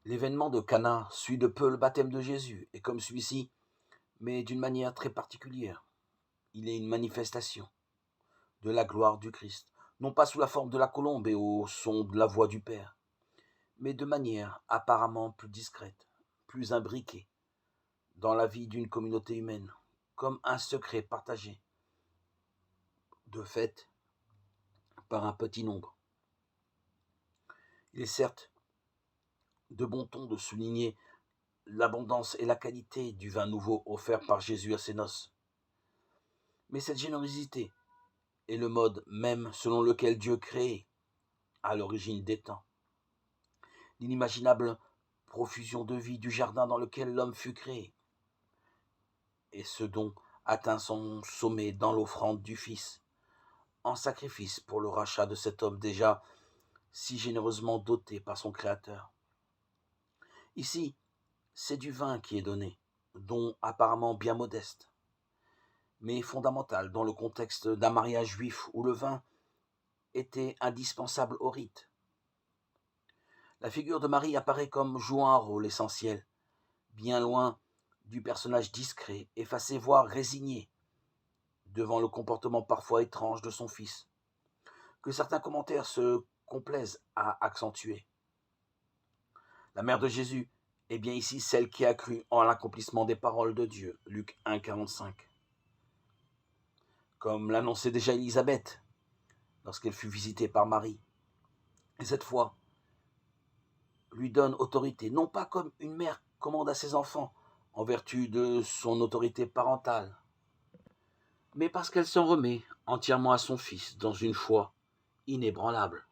L'événement de Cana suit de peu le baptême de Jésus, et comme celui-ci, mais d'une manière très particulière. Il est une manifestation de la gloire du Christ, non pas sous la forme de la colombe et au son de la voix du Père, mais de manière apparemment plus discrète, plus imbriquée dans la vie d'une communauté humaine, comme un secret partagé, de fait, par un petit nombre. Il est certes de bon ton de souligner l'abondance et la qualité du vin nouveau offert par Jésus à ses noces. Mais cette générosité est le mode même selon lequel Dieu crée, à l'origine des temps, l'inimaginable profusion de vie du jardin dans lequel l'homme fut créé, et ce don atteint son sommet dans l'offrande du Fils, en sacrifice pour le rachat de cet homme déjà si généreusement doté par son Créateur. Ici, c'est du vin qui est donné, don apparemment bien modeste, mais fondamental dans le contexte d'un mariage juif où le vin était indispensable au rite. La figure de Marie apparaît comme jouant un rôle essentiel, bien loin du personnage discret, effacé voire résigné devant le comportement parfois étrange de son fils, que certains commentaires se complaisent à accentuer. La mère de Jésus est bien ici celle qui a cru en l'accomplissement des paroles de Dieu, Luc 1, 45. Comme l'annonçait déjà Élisabeth lorsqu'elle fut visitée par Marie. Et cette fois, lui donne autorité, non pas comme une mère commande à ses enfants, en vertu de son autorité parentale, mais parce qu'elle s'en remet entièrement à son Fils dans une foi inébranlable.